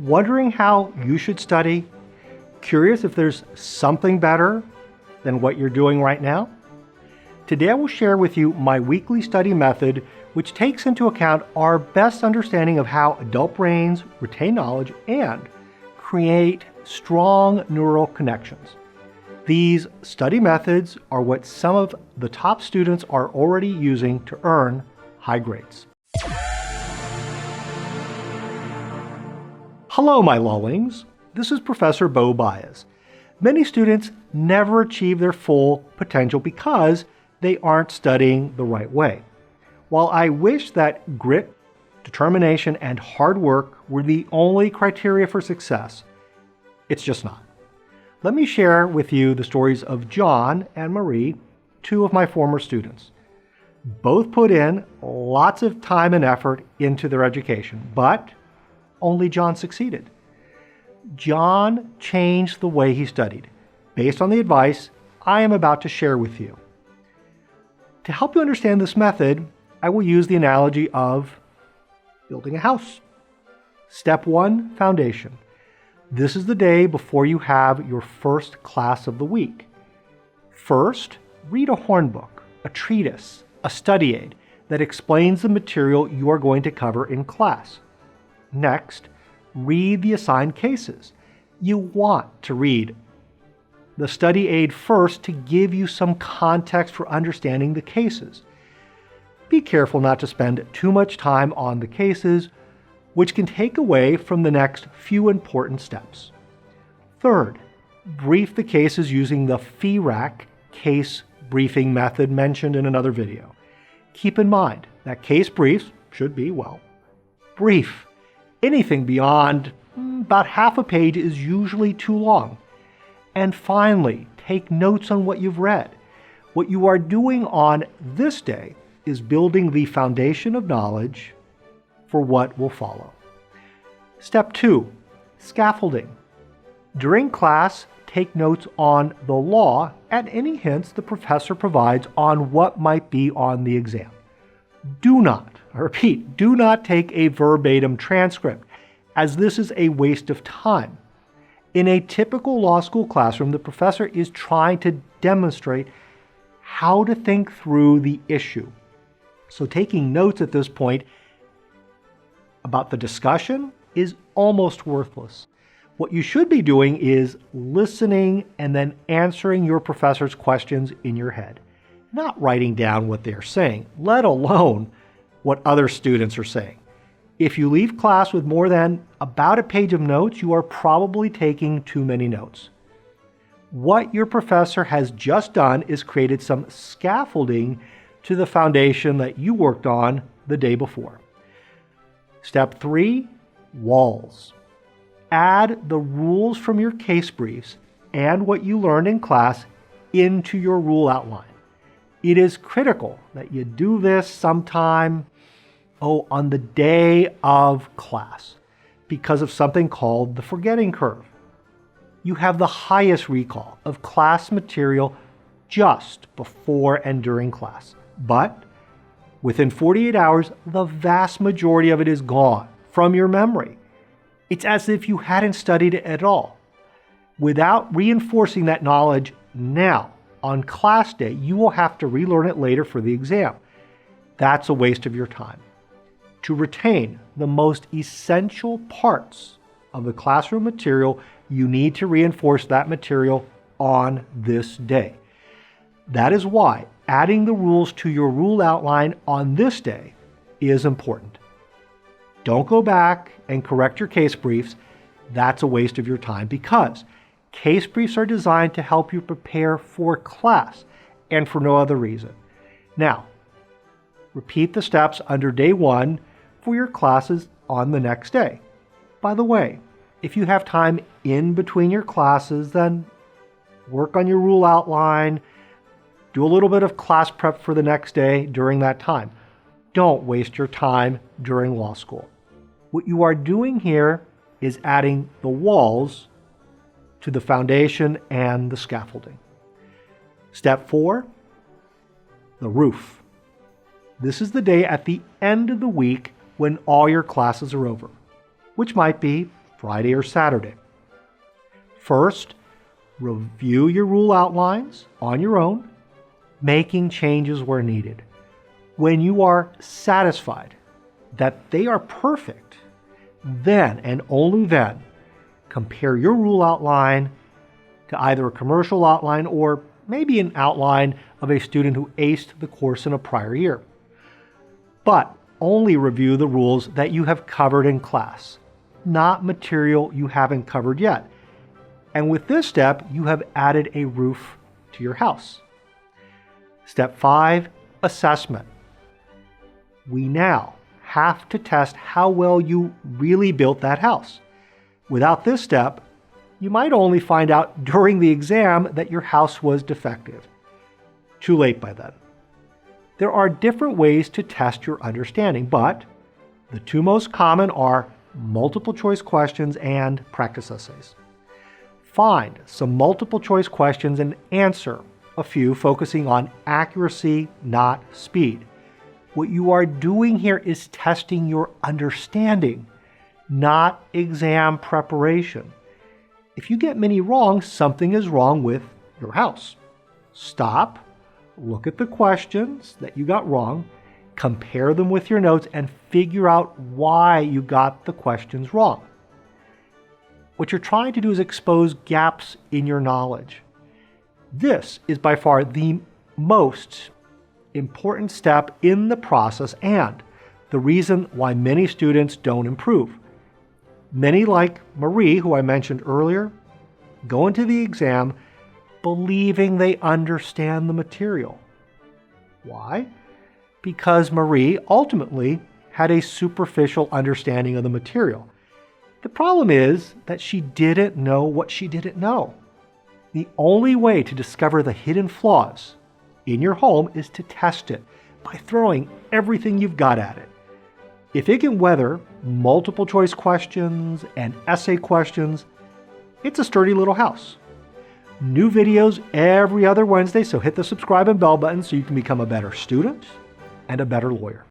Wondering how you should study? Curious if there's something better than what you're doing right now? Today I will share with you my weekly study method, which takes into account our best understanding of how adult brains retain knowledge and create strong neural connections. These study methods are what some of the top students are already using to earn high grades. Hello, my Lullings. This is Professor Bo Baez. Many students never achieve their full potential because they aren't studying the right way. While I wish that grit, determination, and hard work were the only criteria for success, it's just not. Let me share with you the stories of John and Marie, two of my former students. Both put in lots of time and effort into their education, but only John succeeded. John changed the way he studied, based on the advice I am about to share with you. To help you understand this method, I will use the analogy of building a house. Step 1, foundation. This is the day before you have your first class of the week. First, read a hornbook, a treatise, a study aid that explains the material you are going to cover in class. Next, read the assigned cases. You want to read the study aid first to give you some context for understanding the cases. Be careful not to spend too much time on the cases, which can take away from the next few important steps. Third, brief the cases using the FERAC case briefing method mentioned in another video. Keep in mind that case briefs should be, brief. Anything beyond about half a page is usually too long. And finally, take notes on what you've read. What you are doing on this day is building the foundation of knowledge for what will follow. Step 2, scaffolding. During class, take notes on the law and any hints the professor provides on what might be on the exam. Do not take a verbatim transcript, as this is a waste of time. In a typical law school classroom, the professor is trying to demonstrate how to think through the issue. So taking notes at this point about the discussion is almost worthless. What you should be doing is listening and then answering your professor's questions in your head, not writing down what they're saying, let alone what other students are saying. If you leave class with more than about a page of notes, you are probably taking too many notes. What your professor has just done is created some scaffolding to the foundation that you worked on the day before. Step 3, walls. Add the rules from your case briefs and what you learned in class into your rule outline. It is critical that you do this sometime on the day of class because of something called the forgetting curve. You have the highest recall of class material just before and during class, but within 48 hours, the vast majority of it is gone from your memory. It's as if you hadn't studied it at all. Without reinforcing that knowledge now, on class day, you will have to relearn it later for the exam. That's a waste of your time. To retain the most essential parts of the classroom material, you need to reinforce that material on this day. That is why adding the rules to your rule outline on this day is important. Don't go back and correct your case briefs. That's a waste of your time because case briefs are designed to help you prepare for class and for no other reason. Now, repeat the steps under day 1 for your classes on the next day. By the way, if you have time in between your classes, then work on your rule outline, do a little bit of class prep for the next day during that time. Don't waste your time during law school. What you are doing here is adding the walls to the foundation and the scaffolding. Step 4, the roof. This is the day at the end of the week when all your classes are over, which might be Friday or Saturday. First, review your rule outlines on your own, making changes where needed. When you are satisfied that they are perfect, then and only then, compare your rule outline to either a commercial outline or maybe an outline of a student who aced the course in a prior year. But only review the rules that you have covered in class, not material you haven't covered yet. And with this step, you have added a roof to your house. Step 5, assessment. We now have to test how well you really built that house. Without this step, you might only find out during the exam that your house was defective. Too late by then. There are different ways to test your understanding, but the two most common are multiple choice questions and practice essays. Find some multiple choice questions and answer a few, focusing on accuracy, not speed. What you are doing here is testing your understanding, not exam preparation. If you get many wrong, something is wrong with your house. Stop, look at the questions that you got wrong, compare them with your notes, and figure out why you got the questions wrong. What you're trying to do is expose gaps in your knowledge. This is by far the most important step in the process and the reason why many students don't improve. Many, like Marie, who I mentioned earlier, go into the exam believing they understand the material. Why? Because Marie ultimately had a superficial understanding of the material. The problem is that she didn't know what she didn't know. The only way to discover the hidden flaws in your home is to test it by throwing everything you've got at it. If it can weather multiple choice questions and essay questions, it's a sturdy little house. New videos every other Wednesday, so hit the subscribe and bell button so you can become a better student and a better lawyer.